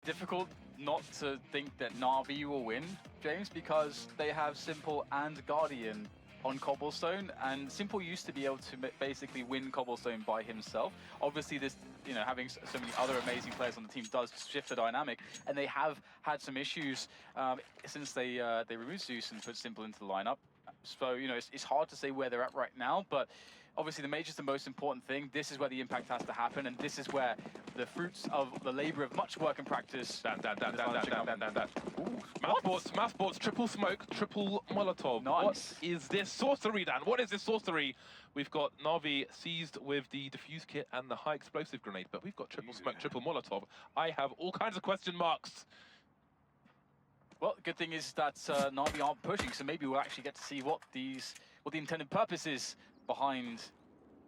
difficult not to think that Navi will win, James, because they have Simple and Guardian on Cobblestone, and Simple used to be able to basically win Cobblestone by himself. Obviously, this, having so many other amazing players on the team does shift the dynamic, and they have had some issues since they removed Zeus and put Simple into the lineup. So, it's hard to say where they're at right now, but obviously the major's the most important thing. This is where the impact has to happen, and this is where the fruits of the labor of much work and practice. Mousesports, triple smoke, triple Molotov. Nice. What is this sorcery, Dan? What is this sorcery? We've got Navi seized with the defuse kit and the high explosive grenade, but we've got triple smoke, triple Molotov. I have all kinds of question marks. Well, the good thing is that Navi aren't pushing, so maybe we'll actually get to see what the intended purpose is behind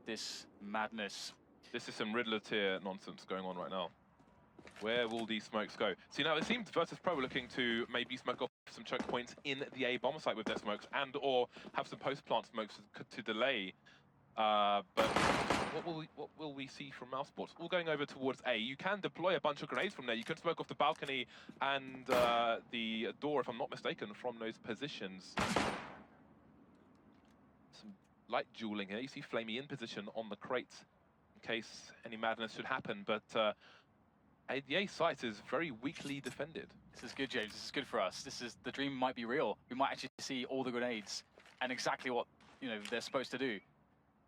this madness. This is some Riddler tier nonsense going on right now. Where will these smokes go? See, now it seems Virtus Pro are looking to maybe smoke off some choke points in the A bomber site with their smokes, and or have some post-plant smokes to delay. But what will we see from Mousesports? All going over towards A. You can deploy a bunch of grenades from there. You can smoke off the balcony and the door, if I'm not mistaken, from those positions. Some light dueling here. You see Flamey in position on the crate in case any madness should happen, but the A site is very weakly defended. This is good, James. This is good for us. The dream might be real. We might actually see all the grenades and exactly what they're supposed to do.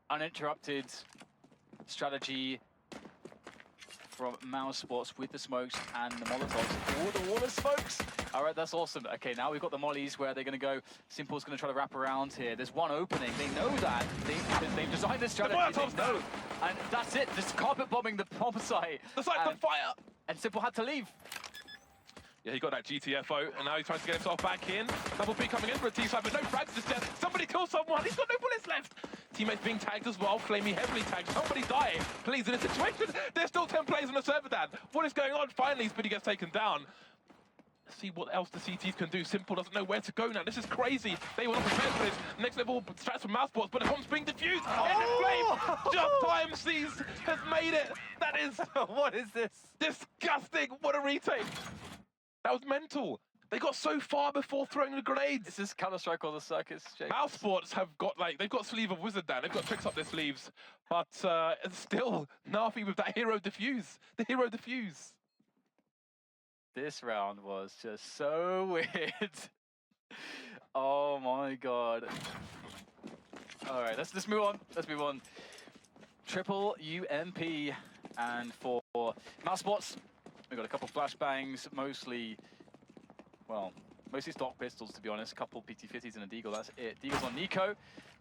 Uninterrupted strategy from Mousesports with the smokes and the Molotovs. All the water smokes. All right, that's awesome. Okay, now we've got the mollies where they're going to go. Simple's going to try to wrap around here. There's one opening. They know that. They've designed this strategy. The Molotovs know. And that's it. Just carpet bombing the bomb site. The site's on fire. And Simple had to leave. Yeah, he got that GTFO, and now he's trying to get himself back in. Double P coming in for a T-side, but no frags just yet. Somebody kill someone. He's got no bullets left. Teammates being tagged as well. Flamey heavily tagged. Somebody die. Please, in a situation. There's still 10 players on the server, Dan. What is going on? Finally, Speedy gets taken down. Let's see what else the CTs can do. Simple doesn't know where to go now. This is crazy. They were not prepared for this. Next level strats from Mousesports, but the bomb's being defused. Oh! Flame. Just time seized has made it. That is... What is this? Disgusting. What a retake. That was mental. They got so far before throwing the grenades. Is this Counter-Strike or the Circus, James? Mousesports have got, they've got Sleeve of Wizard, Dan. They've got tricks up their sleeves. But still, Navi with that hero defuse. The hero defuse. This round was just so weird. Oh my god. All right, let's move on. Let's move on. Triple UMP, and for Mousesports, we've got a couple flashbangs, mostly stock pistols, to be honest. A couple PT-50s and a Deagle, that's it. Deagle's on Nico.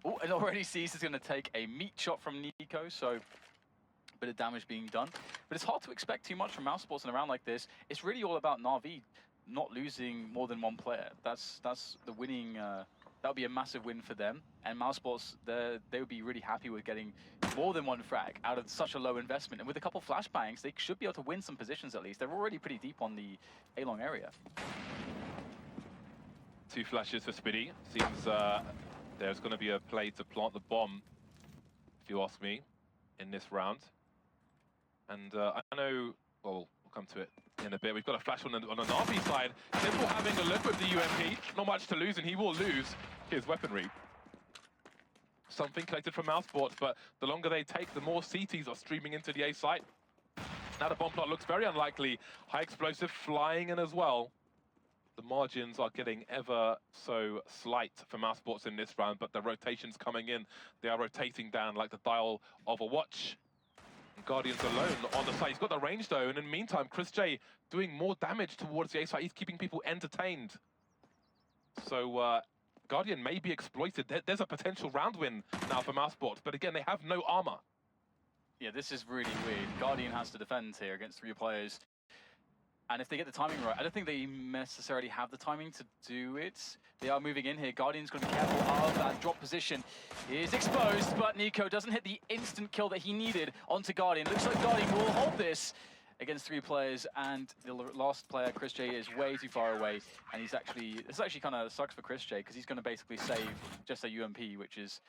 Oh, and already sees is going to take a meat shot from Nico, so a bit of damage being done. But it's hard to expect too much from Mousesports in a round like this. It's really all about Navi not losing more than one player. That's the winning, that would be a massive win for them. And Mousesports, they would be really happy with getting more than one frag out of such a low investment. And with a couple flashbangs, they should be able to win some positions at least. They're already pretty deep on the A-long area. 2 flashes for Spiddy. Seems there's going to be a play to plant the bomb, if you ask me, in this round. And I know, well, we'll come to it in a bit. We've got a flash on the Navi side. Simple having a look with the UMP. Not much to lose, and he will lose his weaponry. Something collected from Mousesports, but the longer they take, the more CTs are streaming into the A site. Now the bomb plot looks very unlikely. High explosive flying in as well. The margins are getting ever so slight for Mousesports in this round, but the rotations coming in. They are rotating down like the dial of a watch. And Guardian's alone on the site. He's got the range though, and in the meantime, Chris J doing more damage towards the A site. He's keeping people entertained. So Guardian may be exploited. There's a potential round win now for Mousesports, but again, they have no armor. Yeah, this is really weird. Guardian has to defend here against 3 players. And if they get the timing right, I don't think they necessarily have the timing to do it. They are moving in here. Guardian's going to be careful of that drop position. He is exposed, but Nico doesn't hit the instant kill that he needed onto Guardian. Looks like Guardian will hold this against 3 players, and the last player, Chris J, is way too far away. And this actually kind of sucks for Chris J, because he's going to basically save just a UMP, which is,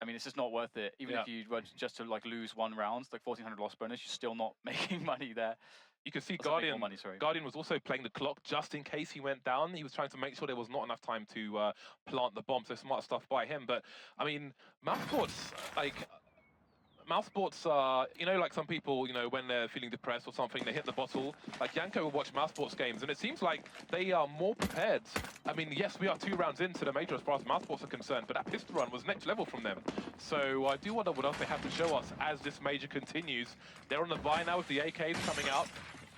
I mean, it's just not worth it. Even if you were just to lose 1 round, like 1,400 loss bonus, you're still not making money there. You can see That's a bit Guardian. more money, sorry. Guardian was also playing the clock just in case he went down. He was trying to make sure there was not enough time to plant the bomb. So smart stuff by him. But I mean, Mousesports, Mousesports are, you know, like some people, you know, when they're feeling depressed or something, they hit the bottle. Like Yanko will watch Mousesports games, and it seems like they are more prepared. I mean, yes, we are 2 rounds into the major as far as Mousesports are concerned, but that pistol run was next level from them. So I do wonder what else they have to show us as this major continues. They're on the buy now with the AKs coming out.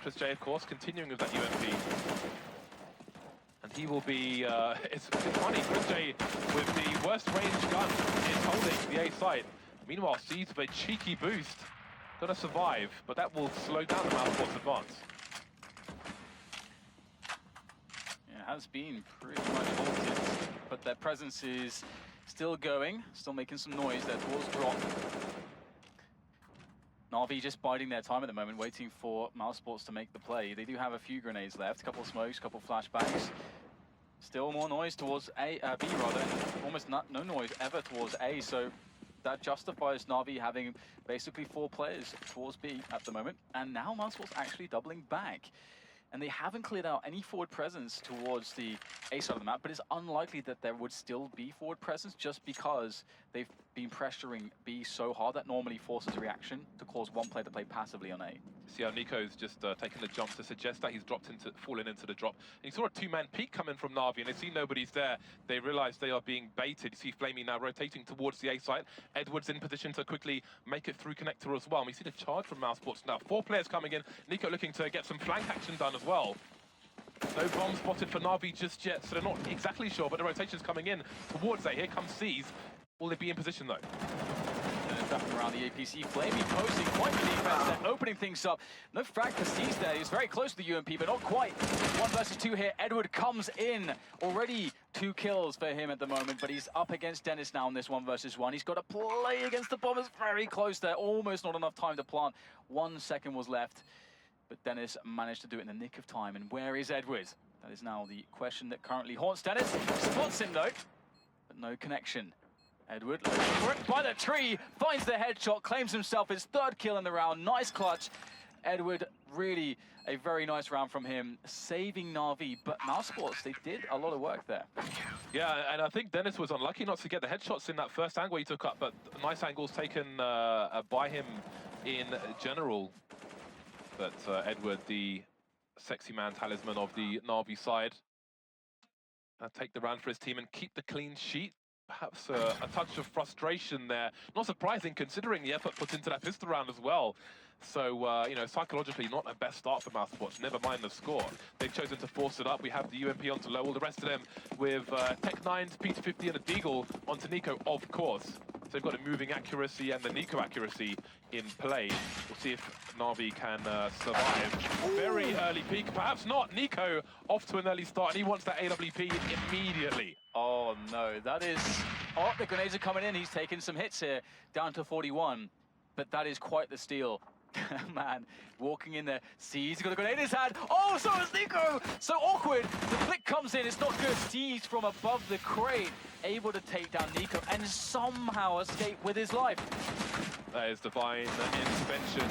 Chris J, of course, continuing with that UMP. And he will be, it's funny, Chris J with the worst range gun is holding the A site. Meanwhile, Seeds with a cheeky boost. Gonna survive, but that will slow down the Mousesports advance. Yeah, it has been pretty much halted, but their presence is still going, still making some noise there towards drop. Navi just biding their time at the moment, waiting for Mousesports to make the play. They do have a few grenades left, a couple of smokes, a couple of flashbangs. Still more noise towards B rather, and almost no noise ever towards A, so that justifies Navi having basically 4 players towards B at the moment. And now Mousesports actually doubling back. And they haven't cleared out any forward presence towards the A side of the map, but it's unlikely that there would still be forward presence just because they've been pressuring B so hard that normally forces a reaction to cause one player to play passively on A. See how Nico's just taken the jump to suggest that he's fallen into the drop. And he saw a 2-man peek coming from Navi, and they see nobody's there. They realize they are being baited. You see Flamey now rotating towards the A site. Edwards in position to quickly make it through connector as well. And we see the charge from Mousesports now. 4 players coming in. Nico looking to get some flank action done as well. No bomb spotted for Navi just yet, so they're not exactly sure, but the rotation's coming in towards A. Here comes C's. Will they be in position though? Wrapping around the APC, Flamey posting quite the defense there, opening things up. No frag for C's there, he's very close to the UMP, but not quite. 1 versus 2 here, Edward comes in. Already 2 kills for him at the moment, but he's up against Dennis now in this 1 versus 1. He's got to play against the bombers, very close there, almost not enough time to plant. 1 second was left, but Dennis managed to do it in the nick of time. And where is Edward? That is now the question that currently haunts Dennis. Spots him though, but no connection. Edward, looking for it by the tree, finds the headshot, claims himself his 3rd kill in the round. Nice clutch. Edward, really a very nice round from him, saving Navi. But Mousesports, they did a lot of work there. Yeah, and I think Dennis was unlucky not to get the headshots in that first angle he took up, but nice angles taken by him in general. But Edward, the sexy man talisman of the Navi side, take the round for his team and keep the clean sheet. Perhaps a touch of frustration there. Not surprising considering the effort put into that pistol round as well. So, you know, psychologically not a best start for Mousesports, never mind the score. They've chosen to force it up. We have the UMP onto Lowell, the rest of them with Tech9's P250 and a Deagle onto Nico, of course. So they've got a moving accuracy and the Nico accuracy in play. We'll see if Navi can survive. Very early peak, perhaps not. Nico off to an early start, and he wants that AWP immediately. Oh no, that is... Oh, the grenades are coming in. He's taking some hits here, down to 41. But that is quite the steal. Man, walking in there. He's got a grenade in his hand. Oh, so is Nico! So awkward. The flick comes in. It's not good. Sees from above the crate, able to take down Nico and somehow escape with his life. That is divine intervention.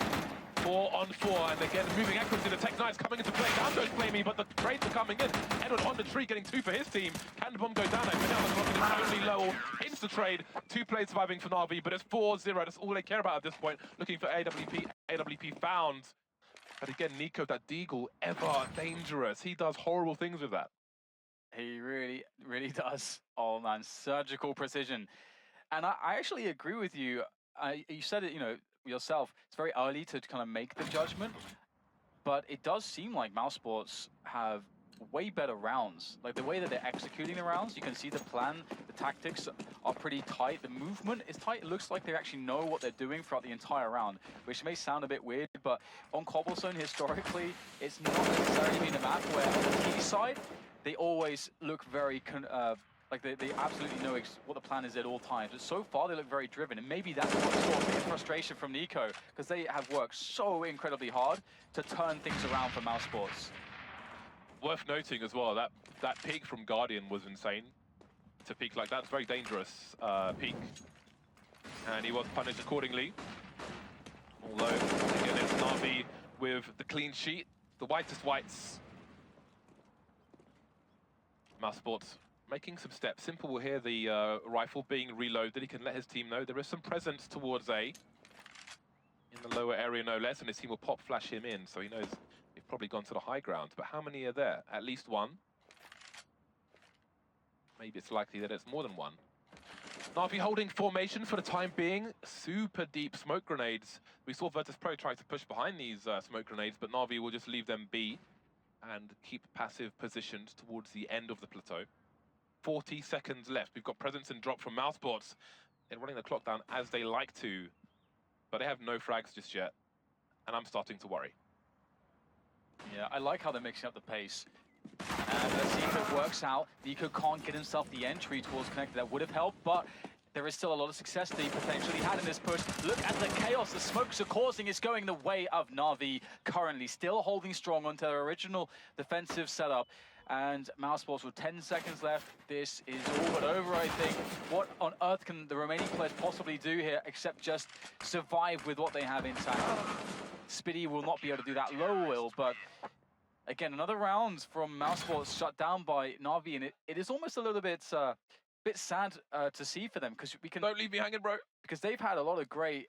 4 on 4, and again, moving accuracy. The Tech9's coming into play. Down goes Flamey, but the trades are coming in. Edward on the tree, getting 2 for his team. Can the bomb go down? They put down the clock, and it's only Lowell. Hits the trade. 2 players surviving for Navi, but it's 4-0. That's all they care about at this point. Looking for AWP. AWP found. But again, Nico, that Deagle, ever dangerous. He does horrible things with that. He really, really does. Oh man, surgical precision. And I actually agree with you. You said it, you know, yourself, it's very early to kind of make the judgment, but it does seem like Mousesports have way better rounds. Like the way that they're executing the rounds, you can see the plan, the tactics are pretty tight, the movement is tight. It looks like they actually know what they're doing throughout the entire round, which may sound a bit weird, but on Cobblestone historically, it's not necessarily been a map where on the T side, they always look very like they absolutely know what the plan is at all times. But so far, they look very driven. And maybe that's what's sort of a bit of frustration from Nico, because they have worked so incredibly hard to turn things around for Mousesports. Worth noting as well, that peak from Guardian was insane. To peak like that's very dangerous peak. And he was punished accordingly. Although, again, it's Navi with the clean sheet, the whitest whites. Mousesports making some steps. Simple will hear the rifle being reloaded. He can let his team know there is some presence towards A. In the lower area, no less, and his team will pop flash him in, so he knows they've probably gone to the high ground. But how many are there? At least one. Maybe it's likely that it's more than one. Navi holding formation for the time being. Super deep smoke grenades. We saw Virtus Pro try to push behind these smoke grenades, but Navi will just leave them be and keep passive positioned towards the end of the plateau. 40 seconds left. We've got presence and drop from Mousesports. They're running the clock down as they like to, but they have no frags just yet, and I'm starting to worry. Yeah, I like how they're mixing up the pace. And let's see if it works out. Nico can't get himself the entry towards Connected. That would have helped, but there is still a lot of success that he potentially had in this push. Look at the chaos the smokes are causing. It's going the way of Navi currently. Still holding strong onto their original defensive setup. And Mousesports with 10 seconds left. This is all but over, I think. What on earth can the remaining players possibly do here except just survive with what they have intact? Spitty will not be able to do that. Low will, but again, another round from Mousesports shut down by Navi, and it is almost a little bit sad to see for them, because we can... Don't leave me hanging, bro. Because they've had a lot of great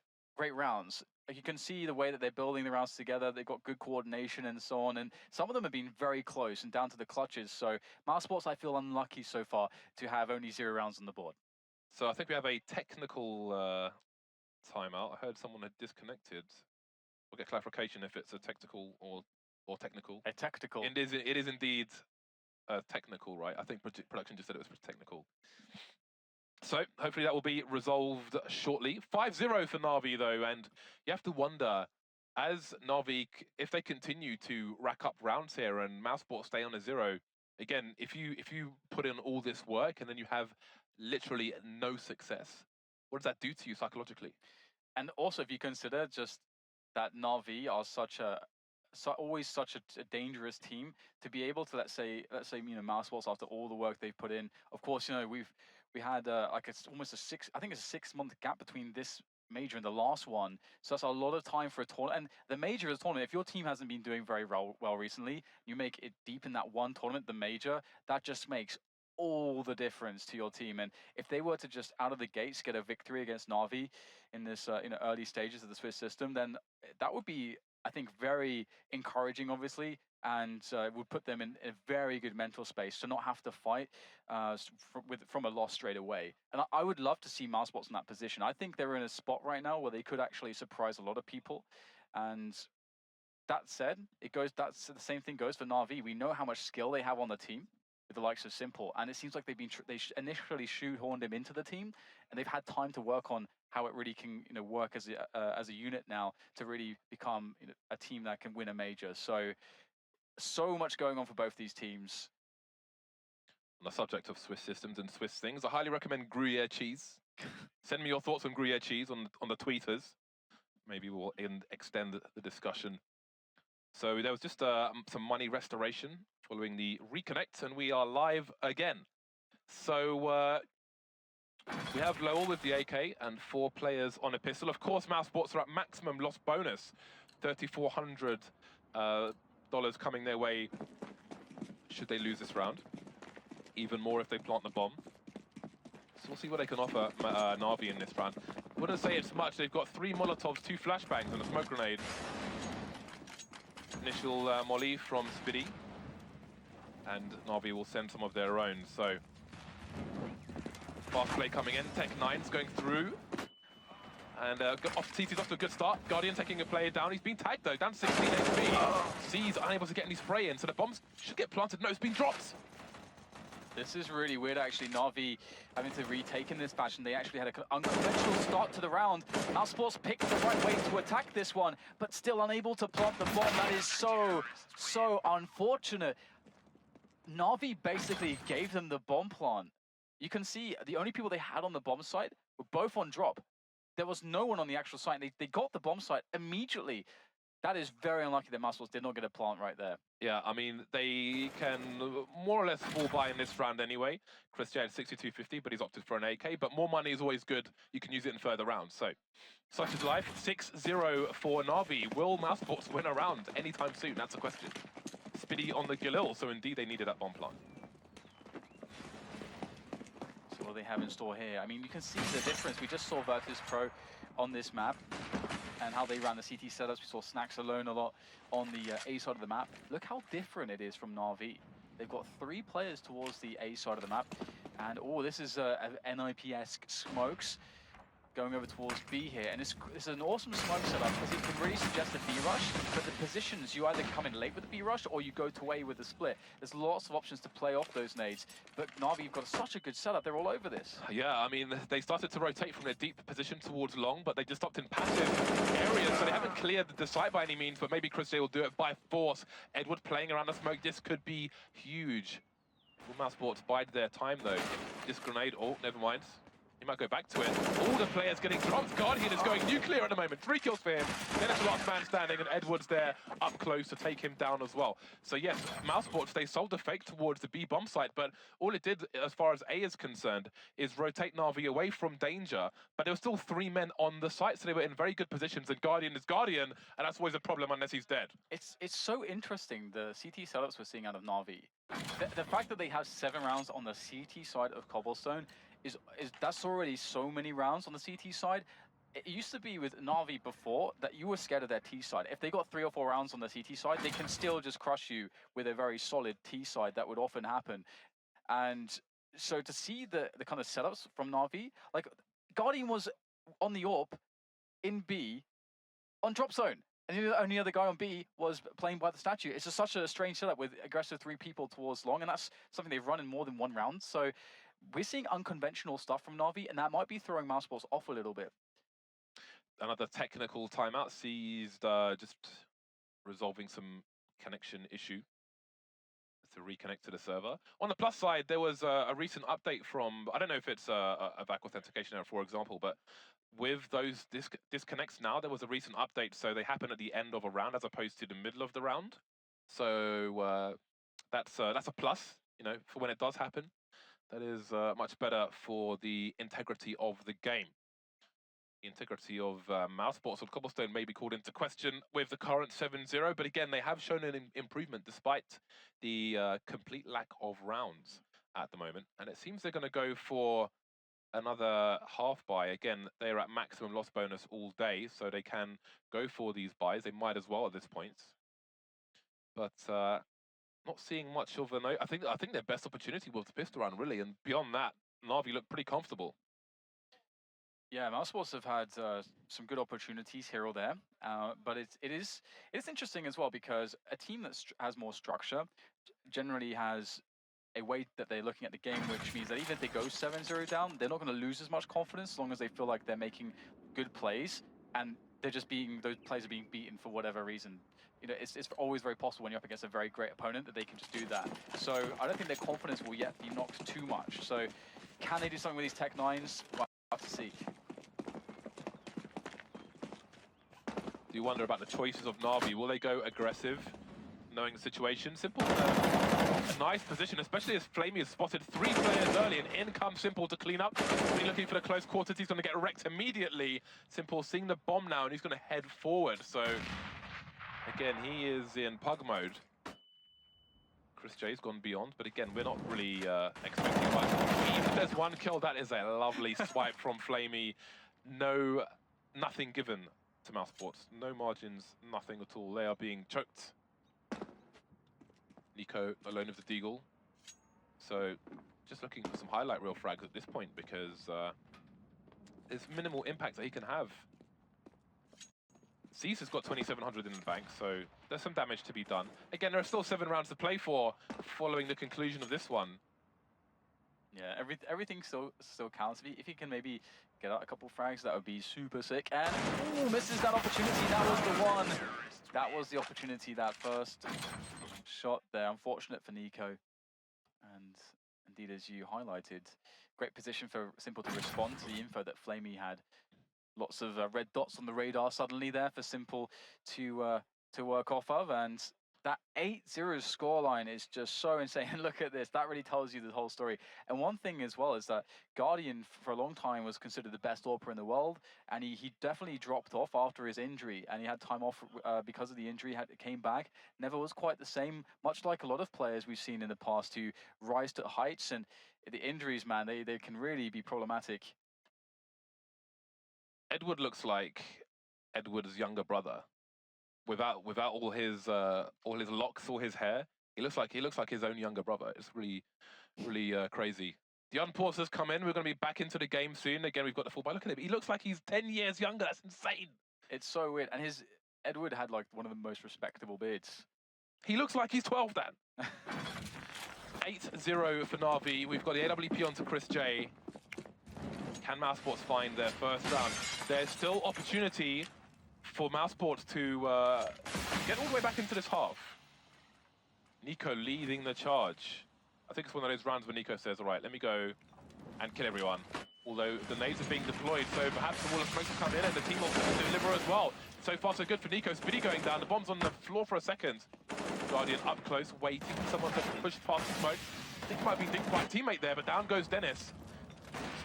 rounds. Like, you can see the way that they're building the rounds together. They've got good coordination and so on, and some of them have been very close and down to the clutches. So Mousesports, I feel unlucky so far to have only 0 rounds on the board. So I think we have a technical timeout. I heard someone had disconnected. We'll get clarification if it's a technical or technical. A tactical. It is indeed technical, right? I think production just said it was technical. So hopefully that will be resolved shortly. 5-0 for Navi though, and you have to wonder, as Navi, if they continue to rack up rounds here and Mousesports stay on a 0, again, if you put in all this work and then you have literally no success, what does that do to you psychologically? And also, if you consider just that Navi are always such a dangerous team, to be able to let's say Mousesports, after all the work they've put in. Of course, we had like it's almost a 6-month gap between this major and the last one, so that's a lot of time for a tournament. And the major is a tournament. If your team hasn't been doing very well recently, you make it deep in that one tournament, the major, that just makes all the difference to your team. And if they were to just out of the gates get a victory against Navi in this early stages of the Swiss system, then that would be, I think, very encouraging, obviously, and would put them in a very good mental space to not have to fight from a loss straight away. And I would love to see Mousesports in that position. I think they're in a spot right now where they could actually surprise a lot of people. And that said, that's the same thing goes for Navi. We know how much skill they have on the team with the likes of Simple, and it seems like they initially shoehorned him into the team, and they've had time to work on how it really can work as a unit now to really become a team that can win a major. So much going on for both these teams. On the subject of Swiss systems and Swiss things, I highly recommend Gruyere cheese. Send me your thoughts on Gruyere cheese on the tweeters. Maybe we'll extend the discussion. So there was just some money restoration following the reconnect, and we are live again. So we have Lowell with the AK and 4 players on a pistol. Of course, Mousesports are at maximum loss bonus, $3,400 coming their way should they lose this round. Even more if they plant the bomb. So we'll see what they can offer Navi in this round. Wouldn't say it's much. They've got 3 Molotovs, 2 flashbangs, and a smoke grenade. Initial molly from Spitty. And Navi will send some of their own, so... Fast play coming in, Tech9's going through. And TC's off to a good start. Guardian taking a player down. He's been tagged though, down to 16 HP. C's unable to get any spray in, so the bombs should get planted. No, it's been dropped. This is really weird, actually. Navi having to retake in this fashion. They actually had an unconventional start to the round. Mousesports picked the right way to attack this one, but still unable to plant the bomb. That is so unfortunate. Navi basically gave them the bomb plant. You can see the only people they had on the bomb site were both on drop. There was no one on the actual site. They got the bomb site immediately. That is very unlucky that Mousesports did not get a plant right there. Yeah, I mean, they can more or less fall by in this round anyway. Chris J had 62.50, but he's opted for an AK. But more money is always good. You can use it in further rounds. So, such is life. 6-0 for Navi. Will Mousesports win a round anytime soon? That's a question. Spiddy on the Galil, so indeed they needed that bomb plant. So what do they have in store here? I mean, you can see the difference. We just saw Virtus Pro on this map and how they ran the CT setups. We saw Snacks alone a lot on the A side of the map. Look how different it is from Navi. They've got 3 players towards the A side of the map. And, oh, this is a NIP-esque smokes going over towards B here. And it's an awesome smoke setup because it can really suggest a B rush, but the positions, you either come in late with the B rush or you go to A with the split. There's lots of options to play off those nades. But Navi, you've got such a good setup. They're all over this. Yeah, I mean, they started to rotate from their deep position towards long, but they just stopped in passive areas, so they haven't cleared the site by any means, but maybe Chris J will do it by force. Edward playing around the smoke, this could be huge. Will Mousesports bide their time, though? This grenade, oh, never mind. He might go back to it. All the players getting dropped. Guardian is going nuclear at the moment. 3 kills for him. Then it's the last man standing, and Edward's there up close to take him down as well. So yes, Mousesports, they sold the fake towards the B bomb site, but all it did, as far as A is concerned, is rotate Navi away from danger. But there were still 3 men on the site, so they were in very good positions, and Guardian is Guardian, and that's always a problem unless he's dead. It's so interesting, the CT setups we're seeing out of Navi. The fact that they have 7 rounds on the CT side of Cobblestone is that's already so many rounds on the CT side. It used to be with Navi before that you were scared of their T side. If they got 3 or 4 rounds on the CT side, they can still just crush you with a very solid T side. That would often happen. And so to see the kind of setups from Navi, like Guardian was on the AWP in B on drop zone. And the only other guy on B was playing by the statue. It's just such a strange setup with aggressive 3 people towards long, and that's something they've run in more than 1 round. So we're seeing unconventional stuff from Navi, and that might be throwing Mousesports off a little bit. Another technical timeout seized, just resolving some connection issue to reconnect to the server. On the plus side, there was a recent update from, I don't know if it's a back authentication error, for example, but with those disconnects now, there was a recent update, so they happen at the end of a round as opposed to the middle of the round. So that's a plus, you know, for when it does happen. That is much better for the integrity of the game. The integrity of Mousesports on Cobblestone may be called into question with the current 7-0, but again, they have shown an improvement despite the complete lack of rounds at the moment. And it seems they're going to go for another half buy. Again, they're at maximum loss bonus all day, so they can go for these buys. They might as well at this point. But not seeing much of a... I think their best opportunity was the pistol round, really, and beyond that, Navi looked pretty comfortable. Yeah, Mousesports have had some good opportunities here or there, but it is interesting as well because a team that has more structure generally has a way that they're looking at the game, which means that even if they go 7-0 down, they're not going to lose as much confidence as long as they feel like they're making good plays and they're just those plays are being beaten for whatever reason. You know, it's always very possible when you're up against a very great opponent that they can just do that. So I don't think their confidence will yet be knocked too much. So can they do something with these Tech 9s? Well, we'll have to see. Do you wonder about the choices of Navi? Will they go aggressive, knowing the situation? Simple, a nice position, especially as Flamey has spotted 3 players early, and in comes Simple to clean up. He's looking for the close quarters, he's going to get wrecked immediately. Simple seeing the bomb now, and he's going to head forward. So, again, he is in pug mode. Chris J's gone beyond, but again, we're not really expecting much. Even if there's 1 kill, that is a lovely swipe from Flamey. Nothing given to Mousesports. No margins, nothing at all. They are being choked. Nico alone with the Deagle. So just looking for some highlight reel frags at this point because there's minimal impact that he can have. Cease has got 2,700 in the bank, so there's some damage to be done. Again, there are still 7 rounds to play for following the conclusion of this one. Yeah, everything still counts. If he can maybe get out a couple frags, that would be super sick. And ooh, misses that opportunity. That was the one. That was the opportunity. That first shot there. Unfortunate for Nico. And indeed, as you highlighted, great position for Simple to respond to the info that Flamey had. Lots of red dots on the radar suddenly there for Simple to to work off of, and that 8-0 scoreline is just so insane. And look at this, that really tells you the whole story. And one thing as well is that Guardian for a long time was considered the best AWPer in the world, and he definitely dropped off after his injury, and he had time off because of the injury, came back, never was quite the same, much like a lot of players we've seen in the past who rise to heights, and the injuries, man, they can really be problematic. Edward looks like Edward's younger brother. Without all his locks, all his hair, he looks like his own younger brother. It's really crazy. The unpause has come in. We're going to be back into the game soon. Again, we've got the full. But look at him. He looks like he's 10 years younger. That's insane. It's so weird. And Edward had like one of the most respectable beards. He looks like he's 12 then. 8-0 for Navi. We've got the AWP onto Chris J. Can Mousesports find their first round? There's still opportunity for Mousesports to get all the way back into this half. Nico leading the charge. I think it's one of those rounds where Nico says, all right, let me go and kill everyone. Although the nades are being deployed, so perhaps the wall of smoke will come in and the team will deliver as well. So far, so good for Nico. Speedy going down. The bomb's on the floor for a second. Guardian up close, waiting for someone to push past the smoke. I think it might be Dink's right teammate there, but down goes Dennis.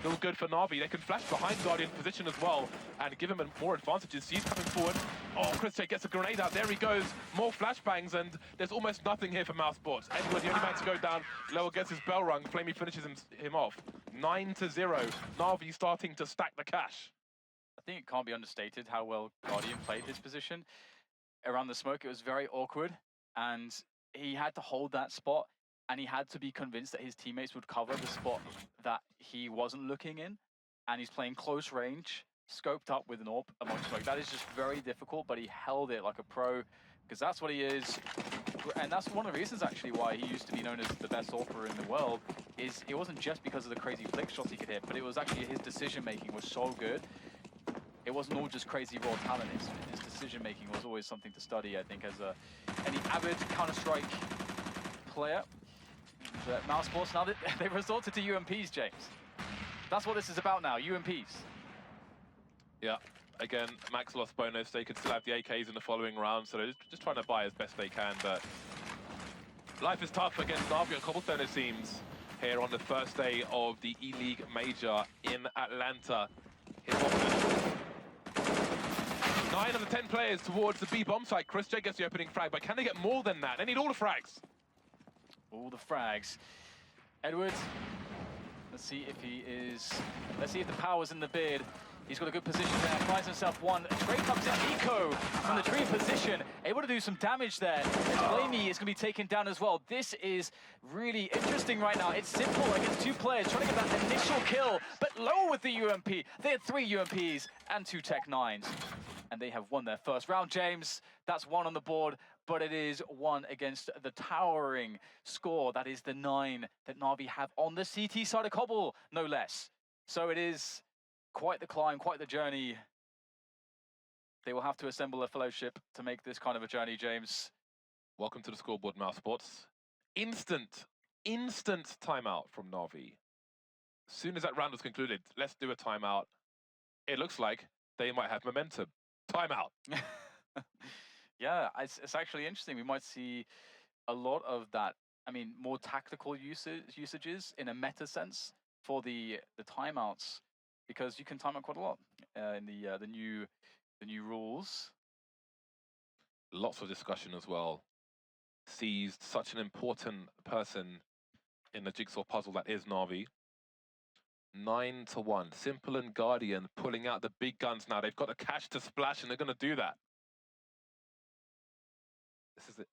Still good for Navi. They can flash behind Guardian position as well and give him more advantages. He's coming forward. Oh, Chris J gets a grenade out. There he goes. More flashbangs, and there's almost nothing here for Mousesports. Edward, the only man to go down. Lower gets his bell rung. Flamey finishes him off. 9-0. Navi starting to stack the cash. I think it can't be understated how well Guardian played this position. Around the smoke, it was very awkward, and he had to hold that spot, and he had to be convinced that his teammates would cover the spot that he wasn't looking in, and he's playing close range, scoped up with an AWP amongst smoke. That is just very difficult, but he held it like a pro, because that's what he is. And that's one of the reasons, actually, why he used to be known as the best AWPer in the world, is it wasn't just because of the crazy flick shots he could hit, but it was actually his decision-making was so good. It wasn't all just crazy raw talent. His decision-making was always something to study, I think, as any avid Counter-Strike player. But Mousesports, now they've resorted to UMPs, James. That's what this is about now, UMPs. Yeah, again, max loss bonus. They could still have the AKs in the following round, so they're just trying to buy as best they can. But life is tough against Navi and Cobblestone, it seems, here on the first day of the Eleague Major in Atlanta. His opponent. 9 of the 10 players towards the B bomb site. Chris J gets the opening frag, but can they get more than that? They need all the frags. All the frags. Edward, let's see if the power's in the beard. He's got a good position there, finds himself one. Trey comes in, Nico from the tree position, able to do some damage there. And Flamey is going to be taken down as well. This is really interesting right now. It's simple against two players trying to get that initial kill, but low with the UMP. They had 3 UMPs and 2 Tech 9s. And they have won their first round, James. That's 1 on the board, but it is 1 against the towering score. That is the 9 that Navi have on the CT side of Cobble, no less. So it is quite the climb, quite the journey. They will have to assemble a fellowship to make this kind of a journey, James. Welcome to the scoreboard, Mousesports. Instant timeout from Navi. As soon as that round was concluded, let's do a timeout. It looks like they might have momentum. Timeout. Yeah, it's actually interesting. We might see a lot of that. I mean, more tactical usages in a meta sense for the timeouts, because you can time out quite a lot in the new rules. Lots of discussion as well. Seized such an important person in the jigsaw puzzle that is Navi. 9-1. Simple and Guardian pulling out the big guns now. They've got the cash to splash, and they're going to do that.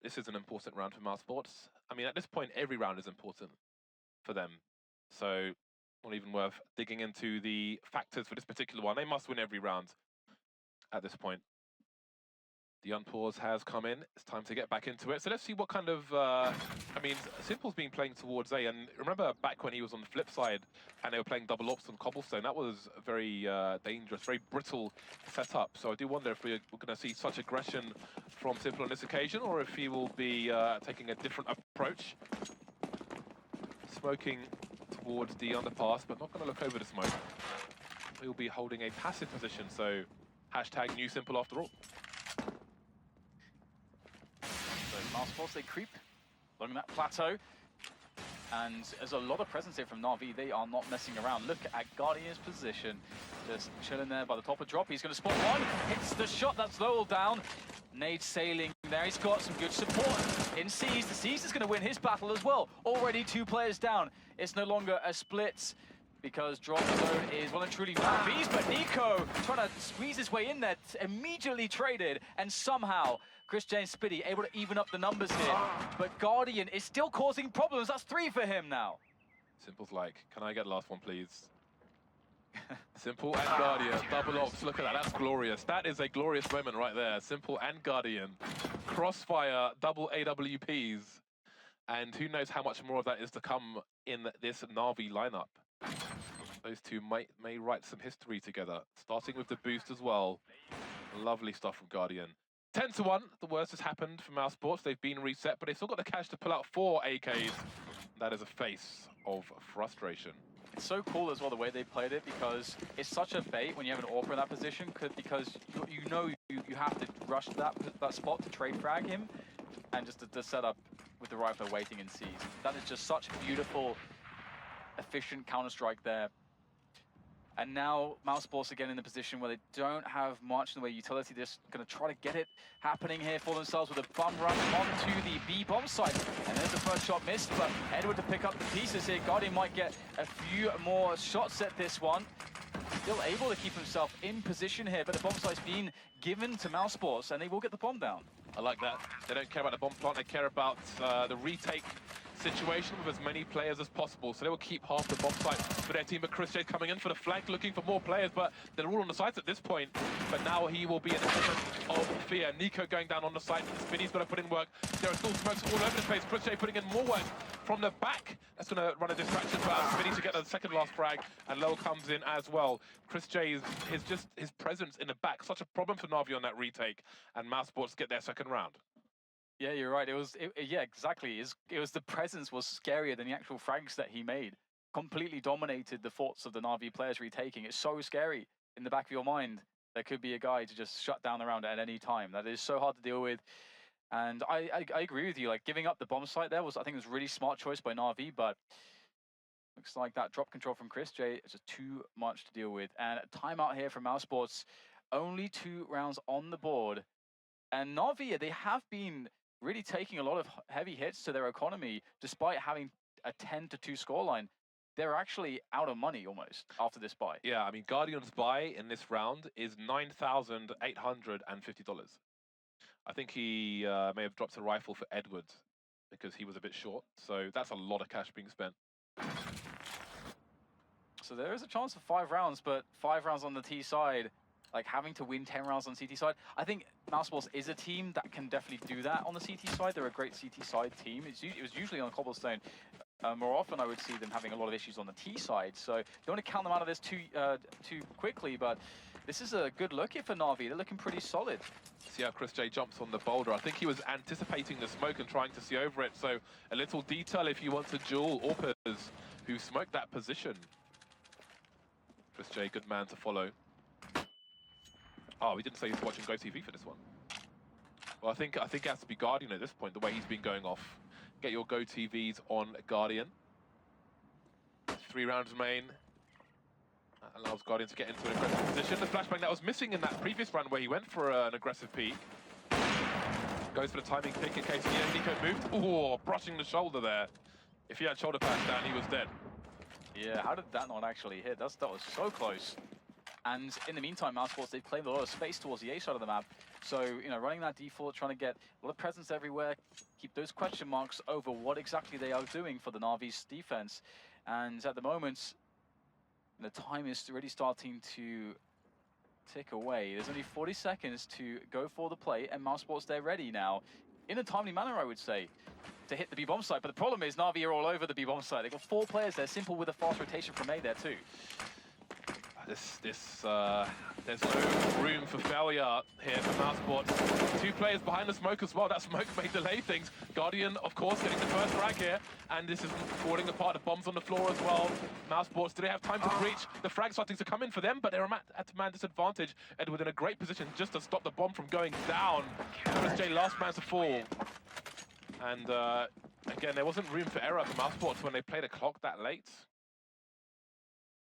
This is an important round for Mousesports. I mean, at this point, every round is important for them. So, not even worth digging into the factors for this particular one. They must win every round at this point. The unpause has come in. It's time to get back into it. So let's see what kind of... I mean, Simple's been playing towards A, and remember back when he was on the flip side and they were playing double ops on Cobblestone, that was very dangerous, very brittle setup. So I do wonder if we're going to see such aggression from Simple on this occasion, or if he will be taking a different approach. Smoking towards the underpass, but not going to look over the smoke. He'll be holding a passive position, so hashtag new Simple after all. Mousesports, they creep along that plateau. And there's a lot of presence here from Navi. They are not messing around. Look at Guardian's position. Just chilling there by the top of drop. He's going to spot one. Hits the shot. That's Lowell down. Nade sailing there. He's got some good support in Seas. The Seas is going to win his battle as well. Already 2 players down. It's no longer a split because drop zone is well and truly Navi's. But Nico trying to squeeze his way in there. Immediately traded. And somehow Chris Spitty able to even up the numbers here. But Guardian is still causing problems. That's 3 for him now. Simple's like, can I get the last one, please? Simple and Guardian, double ops, look at that, that's glorious. That is a glorious moment right there. Simple and Guardian, crossfire, double AWPs. And who knows how much more of that is to come in this Navi lineup. Those two may write some history together, starting with the boost as well. Lovely stuff from Guardian. 10-1, the worst has happened for Mousesports. They've been reset, but they've still got the cash to pull out 4 AKs. That is a face of frustration. It's so cool as well the way they played it, because it's such a bait when you have an AWP in that position, because you know you have to rush that spot to trade frag him, and just to set up with the rifle waiting in C's. That is just such beautiful, efficient Counter-Strike there. And now Mousesports again in the position where they don't have much in the way of utility. They're just going to try to get it happening here for themselves with a bum rush onto the B bomb site. And there's the first shot missed, but Edward to pick up the pieces here. Guardian might get a few more shots at this one. Still able to keep himself in position here, but the bomb site's been given to Mousesports, and they will get the bomb down. I like that. They don't care about the bomb plant, they care about the retake situation with as many players as possible. So they will keep half the bomb site for their team, but Chris J's coming in for the flank, looking for more players, but they're all on the sites at this point. But now he will be in a moment of fear. Nico going down on the site, Spinny's got to put in work. There are still smokes all over the place. Chris J putting in more work from the back. That's going to run a distraction for Spinny to get the second last frag, and Lowell comes in as well. Chris J his presence in the back, such a problem for Navi on that retake, and Mousesports get their second round. Yeah, you're right. Yeah, exactly. It was the presence was scarier than the actual frags that he made. Completely dominated the thoughts of the Navi players retaking. It's so scary. In the back of your mind, there could be a guy to just shut down the round at any time. That is so hard to deal with. And I agree with you. Like, giving up the bomb site there was, I think, it was a really smart choice by Navi, but looks like that drop control from Chris J is just too much to deal with. And a timeout here from Mousesports. Only 2 rounds on the board. And Navi, they have been really taking a lot of heavy hits to their economy, despite having a 10-2 scoreline. They're actually out of money almost after this buy. Yeah, I mean, Guardian's buy in this round is $9,850. I think he may have dropped a rifle for Edward because he was a bit short. So that's a lot of cash being spent. So there is a chance for 5 rounds, but 5 rounds on the T side, like having to win 10 rounds on CT side. I think Mousesports is a team that can definitely do that on the CT side. They're a great CT side team. It was usually on Cobblestone. More often I would see them having a lot of issues on the T side. So don't want to count them out of this too quickly, but this is a good look here for Navi. They're looking pretty solid. See how Chris J jumps on the boulder. I think he was anticipating the smoke and trying to see over it. So a little detail if you want to duel AWPers who smoked that position. Chris J, good man to follow. Oh, we didn't say he's watching GoTV for this one. Well, I think it has to be Guardian at this point, the way he's been going off. Get your GoTVs on Guardian. 3 rounds main. That allows Guardian to get into an aggressive position. The flashbang that was missing in that previous round where he went for an aggressive peek. Goes for the timing pick in case Nico moved. Oh, brushing the shoulder there. If he had shoulder pads down, he was dead. Yeah, how did that not actually hit? That was so close. And in the meantime, Mousesports, they've claimed a lot of space towards the A side of the map. So, you know, running that default, trying to get a lot of presence everywhere, keep those question marks over what exactly they are doing for the Navi's defense. And at the moment, the time is already starting to tick away. There's only 40 seconds to go for the play, and Mousesports, they're ready now. In a timely manner, I would say, to hit the B-bomb site. But the problem is Navi are all over the B-bomb site. They've got 4 players there, Simple with a fast rotation from A there too. There's no room for failure here for Mousesports. 2 players behind the smoke as well. That smoke may delay things. Guardian, of course, getting the first frag here, and this is falling apart. The bombs on the floor as well. Mousesports, do they have time to breach? The frag starting to come in for them, but they're at man disadvantage. Edward in a great position just to stop the bomb from going down. Chris J, last man to fall. And again, there wasn't room for error for Mousesports when they played a clock that late.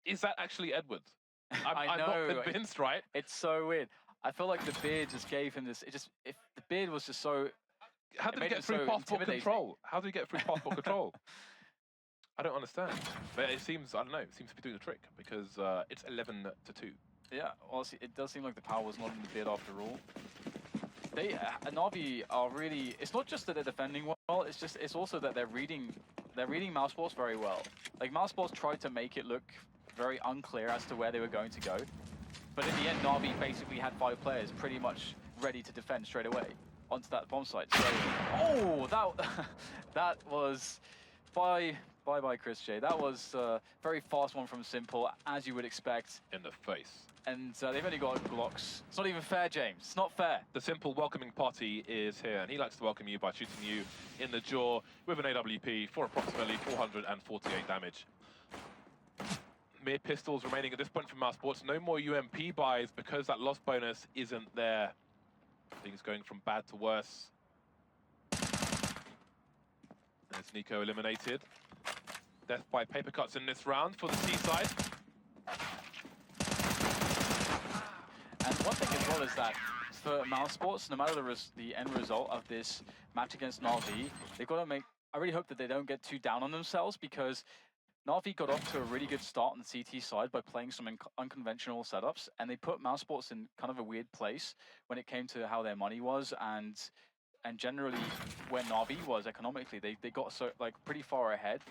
Is that actually Edwards? I'm not convinced, right? It's so weird. I feel like the beard just gave him this. If the beard was just so. How did he get through passport control? How did he get through passport control? I don't understand. But it seems, I don't know, it seems to be doing the trick because it's 11-2. Yeah, honestly, it does seem like the power was not in the beard after all. Navi are really. It's not just that they're defending well. It's also that they're reading Mousesports very well. Like Mousesports tried to make it look very unclear as to where they were going to go, but in the end, Navi basically had 5 players pretty much ready to defend straight away onto that bomb site. So, oh, that was bye Chris J. That was a very fast one from Simple, as you would expect. In the face. And they've only got Glocks. It's not even fair, James. It's not fair. The Simple welcoming party is here, and he likes to welcome you by shooting you in the jaw with an AWP for approximately 448 damage. Mere pistols remaining at this point from Mousesports. No more UMP buys because that loss bonus isn't there. Things going from bad to worse. There's Nico eliminated. Death by paper cuts in this round for the T-side. And one thing as well is that for Mousesports, no matter the end result of this match against Navi, they've got to make. I really hope that they don't get too down on themselves, because Navi got off to a really good start on the CT side by playing some unconventional setups, and they put Mousesports in kind of a weird place when it came to how their money was and generally where Navi was economically. They got so pretty far ahead,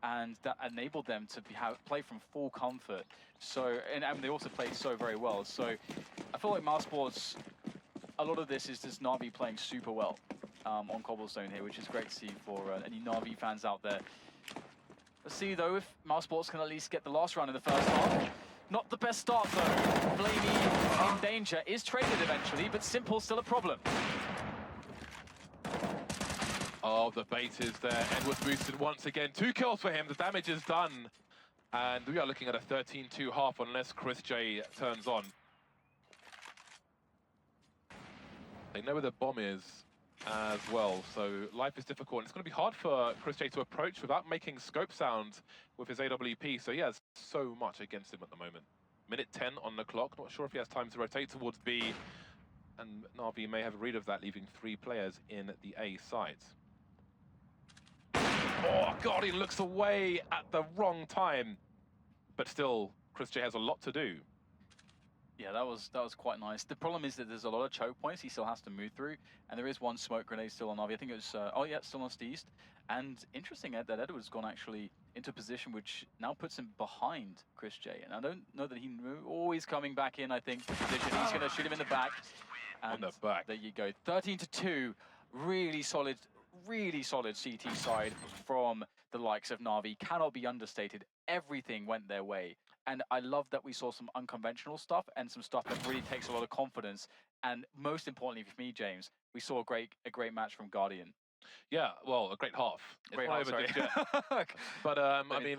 and that enabled them to play from full comfort. So and they also played so very well. So I feel like Mousesports, a lot of this is just Navi playing super well on Cobblestone here, which is great to see for any Navi fans out there. Let's see though if Mousesports can at least get the last round in the first half. Not the best start though. Blamey in danger, is traded eventually, but Simple still a problem. Oh, the bait is there. Edwards boosted once again. 2 kills for him. The damage is done. And we are looking at a 13-2 half unless Chris J turns on. They know where the bomb is as well, so life is difficult. And it's going to be hard for Chris J to approach without making scope sound with his AWP. So he has so much against him at the moment. Minute 10 on the clock. Not sure if he has time to rotate towards B. And Navi may have a read of that, leaving 3 players in the A site. Oh, Guardian looks away at the wrong time. But still, Chris J has a lot to do. Yeah, that was quite nice. The problem is that there's a lot of choke points he still has to move through, and there is one smoke grenade still on Navi. I think it was, oh yeah, still on Steezed. And interesting that Edwards gone actually into a position which now puts him behind Chris J. And I don't know that he knew. Oh, he's coming back in, I think, the position. He's going to shoot him in the back. And on the back. There you go. 13-2. Really solid CT side from the likes of Navi. Cannot be understated. Everything went their way. And I love that we saw some unconventional stuff and some stuff that really takes a lot of confidence. And most importantly for me, James, we saw a great match from Guardian. Yeah, well, a great half. Great half, sorry. But I mean,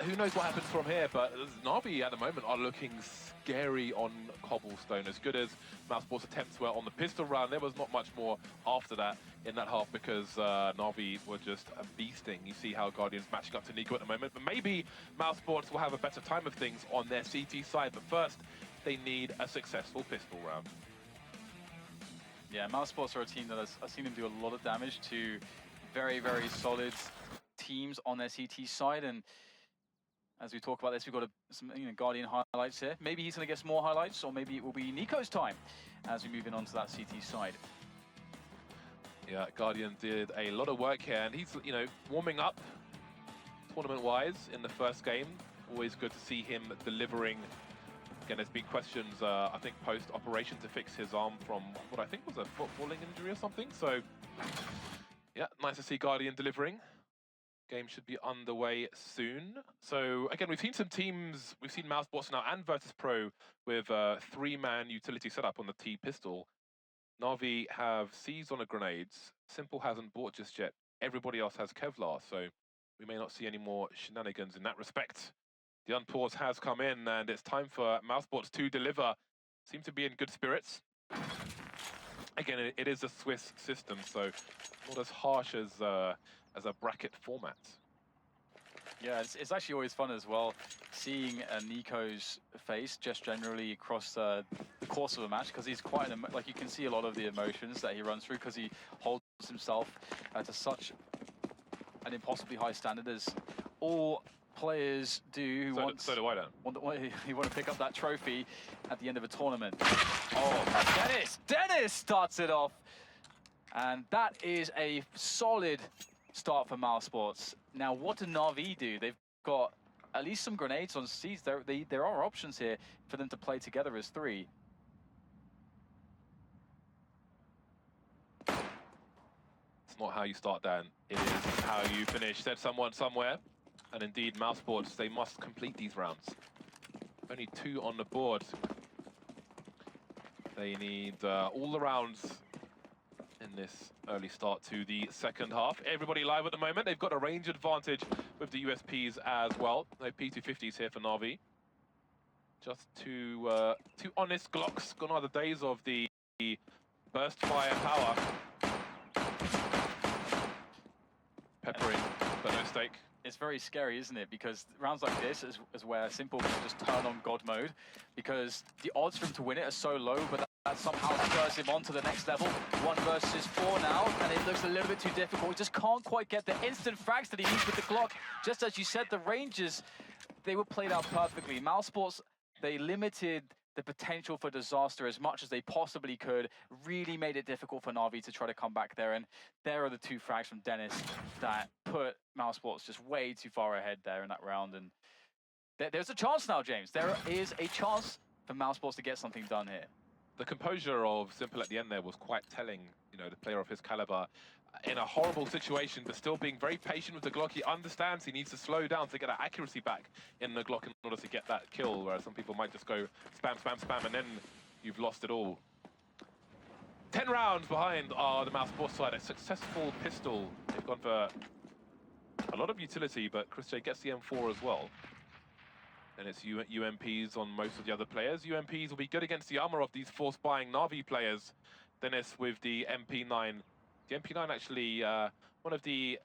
who knows what happens from here? But Navi at the moment are looking scary on Cobblestone. As good as Mousesports' attempts were on the pistol round, there was not much more after that in that half because Navi were just beasting. You see how Guardian's matching up to Nico at the moment. But maybe Mousesports will have a better time of things on their CT side. But first, they need a successful pistol round. Yeah, Mousesports are a team that I've seen them do a lot of damage to very, very solid teams on their CT side. And as we talk about this, we've got some Guardian highlights here. Maybe he's going to get some more highlights, or maybe it will be Nico's time as we move in onto that CT side. Yeah, Guardian did a lot of work here, and he's, warming up tournament-wise in the first game. Always good to see him delivering. Again, there's been questions, I think, post-operation to fix his arm from what I think was a footballing injury or something. So, yeah, nice to see Guardian delivering. Game should be underway soon. So, again, we've seen some teams, we've seen Mousesports now and Virtus Pro with a 3-man utility setup on the T-pistol. Navi have seized on the grenades. Simple hasn't bought just yet. Everybody else has Kevlar, so we may not see any more shenanigans in that respect. The unpause has come in, and it's time for Mousesports to deliver. Seem to be in good spirits. again, it is a Swiss system, so not as harsh as a bracket format. Yeah, it's actually always fun as well, seeing Nico's face just generally across the course of a match, because he's quite, like you can see a lot of the emotions that he runs through, because he holds himself to such an impossibly high standard, as all players do. So do I then. You want to pick up that trophy at the end of a tournament. Oh, Dennis starts it off. And that is a solid start for Mousesports. Now, what do Navi do? They've got at least some grenades on seeds. There are options here for them to play together as three. It's not how you start, Dan. It is how you finish, said someone somewhere. And indeed, Mousesports, they must complete these rounds. Only 2 on the board. They need all the rounds in this early start to the second half. Everybody live at the moment. They've got a range advantage with the USPs as well. No P250s here for Navi. Just two honest Glocks. Gone are the days of the burst fire power. Peppering, but no stake. It's very scary, isn't it? Because rounds like this is where Simple can just turn on God mode, because the odds for him to win it are so low, but that somehow spurs him on to the next level. 1 versus 4 now, and it looks a little bit too difficult. He just can't quite get the instant frags that he needs with the Glock. Just as you said, the ranges, they were played out perfectly. Mousesports, they limited the potential for disaster as much as they possibly could, really made it difficult for Navi to try to come back there. And there are the 2 frags from Dennis that put Mousesports just way too far ahead there in that round. And there's a chance now, James. There is a chance for Mousesports to get something done here. The composure of Simple at the end there was quite telling. You know, the player of his caliber in a horrible situation, but still being very patient with the Glock. He understands he needs to slow down to get that accuracy back in the Glock in order to get that kill, whereas some people might just go spam, spam, spam, and then you've lost it all. 10 rounds behind are the Mousesports side. A successful pistol. They've gone for a lot of utility, but Chris J gets the M4 as well. And it's UMPs on most of the other players. UMPs will be good against the armor of these force-buying Navi players. Dennis with the MP9. The MP9 actually, one of the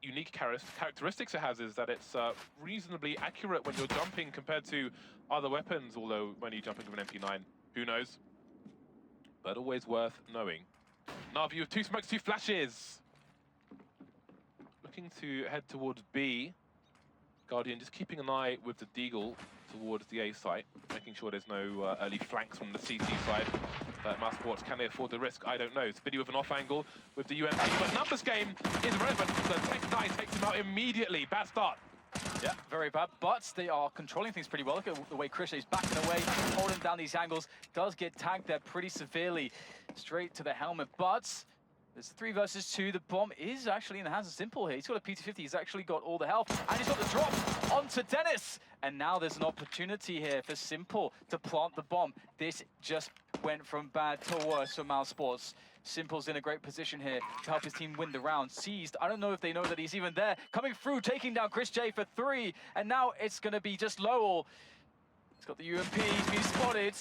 unique characteristics it has is that it's reasonably accurate when you're jumping compared to other weapons, although when you're jumping with an MP9, who knows? But always worth knowing. Navi with 2 smokes, 2 flashes. Looking to head towards B. Guardian just keeping an eye with the Deagle towards the A site, making sure there's no early flanks from the CT side. Mousesports, can they afford the risk? I don't know. Speedy with an off angle with the UMP, but numbers game is relevant. The Tech 9 takes him out immediately. Bad start. Yeah, very bad, but they are controlling things pretty well. Look at the way Chris is backing away, holding down these angles. Does get tagged there pretty severely, straight to the helmet, but there's 3 versus 2. The bomb is actually in the hands of Simple here. He's got a P250. He's actually got all the health. And he's got the drop onto Dennis. And now there's an opportunity here for Simple to plant the bomb. This just went from bad to worse for Mousesports. Simple's in a great position here to help his team win the round. Seized. I don't know if they know that he's even there. Coming through, taking down Chris J for 3. And now it's going to be just Lowell. He's got the UMP. He's been spotted.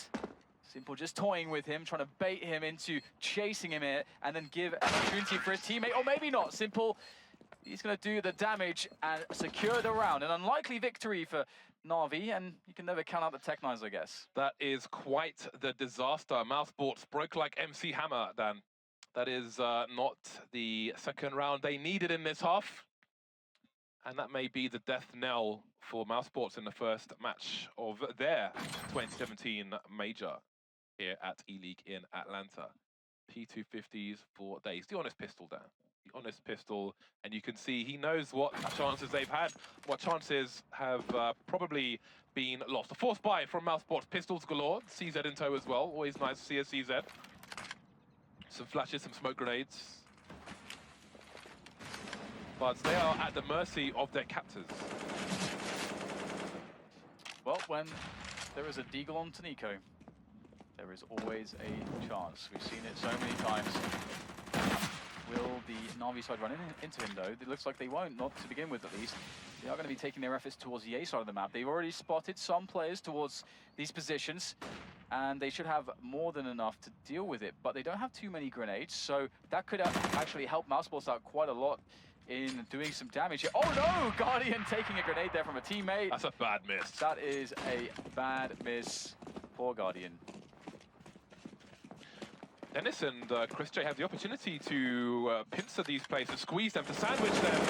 Simple just toying with him, trying to bait him into chasing him here, and then give an opportunity for his teammate, or maybe not. Simple, he's going to do the damage and secure the round. An unlikely victory for Navi, and you can never count out the Tech 9s, I guess. That is quite the disaster. Mousesports broke like MC Hammer, Dan. That is not the second round they needed in this half. And that may be the death knell for Mousesports in the first match of their 2017 major here at Eleague in Atlanta. P250s for days. The honest pistol there. The honest pistol. And you can see he knows what chances they've had, what chances have probably been lost. A force buy from Mousesports. Pistols galore. CZ in tow as well. Always nice to see a CZ. Some flashes, some smoke grenades. But they are at the mercy of their captors. Well, when there is a Deagle on to Nico, there is always a chance. We've seen it so many times. Will the Navi side run into him, though? It looks like they won't, not to begin with, at least. They are going to be taking their efforts towards the A side of the map. They've already spotted some players towards these positions. and they should have more than enough to deal with it, but they don't have too many grenades, so that could actually help Mousesports out quite a lot in doing some damage here. Oh no! Guardian taking a grenade there from a teammate. That's a bad miss. That is a bad miss. Poor Guardian. Dennis and Chris J have the opportunity to pincer these players and squeeze them, to sandwich them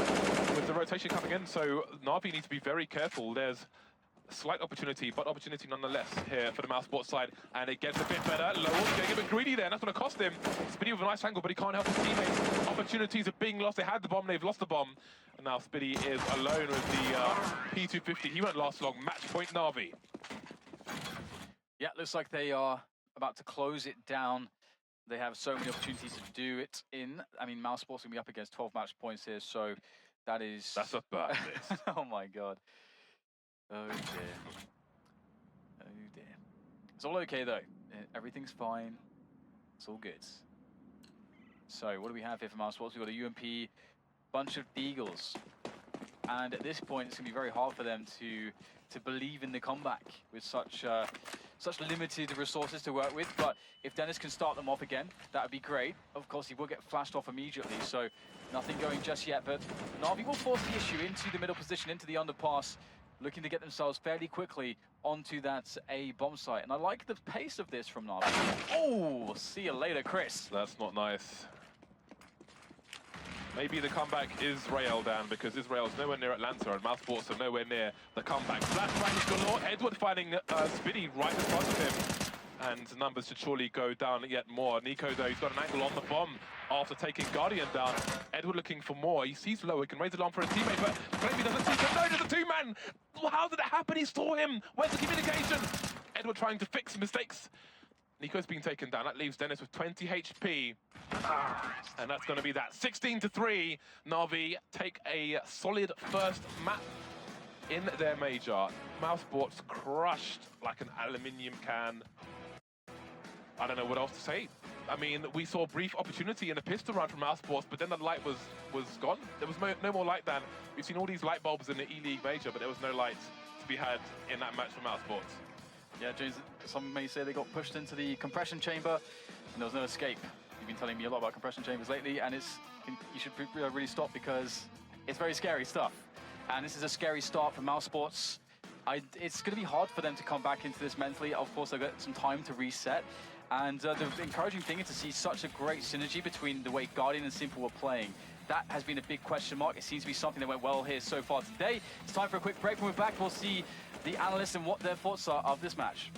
with the rotation coming in, so Navi needs to be very careful. There's a slight opportunity, but opportunity nonetheless here for the Mousesports side, and it gets a bit better. Lowell's getting a bit greedy there, and that's going to cost him. Spitty with a nice angle, but he can't help his teammates. Opportunities are being lost. They had the bomb, they've lost the bomb, and now Spitty is alone with the P250. He won't last long. Match point Navi. Yeah, looks like they are about to close it down. They have so many opportunities to do it in. I mean, Mousesports going to be up against 12 match points here, so that is... That's a bad miss. Oh my god. Oh dear. Oh dear. It's all okay though. Everything's fine. It's all good. So, what do we have here for Mousesports? We've got a UMP, bunch of Eagles. And at this point, it's going to be very hard for them to believe in the comeback with such limited resources to work with. But if Dennis can start them off again, that would be great. Of course, he will get flashed off immediately, so nothing going just yet. But Navi will force the issue into the middle position, into the underpass, looking to get themselves fairly quickly onto that A bomb site. And I like the pace of this from Navi. Oh, see you later, Chris. That's not nice. Maybe the comeback is Israel, Dan, because Israel's nowhere near Atlanta and Mousesports are nowhere near the comeback. Flashbang galore. Edward finding Spitty right in front of him. And numbers should surely go down yet more. Nico, though, he's got an angle on the bomb after taking Guardian down. Edward looking for more. He sees Low. He can raise the alarm for his teammate, but Flamey doesn't see him. No, there's a two-man! How did it happen? He saw him! Where's the communication? Edward trying to fix mistakes. Nico's being taken down. That leaves Dennis with 20 HP. And that's going to be that. 16-3. Navi take a solid first map in their major. Mousesports crushed like an aluminium can. I don't know what else to say. I mean, we saw brief opportunity in a pistol round from Mousesports, but then the light was gone. There was no more light than. We've seen all these light bulbs in the Eleague major, but there was no light to be had in that match for Mousesports. Yeah, James, some may say they got pushed into the compression chamber and there was no escape. You've been telling me a lot about compression chambers lately, and you should really stop because it's very scary stuff. And this is a scary start for Mousesports. It's going to be hard for them to come back into this mentally. Of course, they've got some time to reset. And the encouraging thing is to see such a great synergy between the way Guardian and Simple were playing. That has been a big question mark. It seems to be something that went well here so far today. It's time for a quick break. When we're back, we'll see the analysts and what their thoughts are of this match.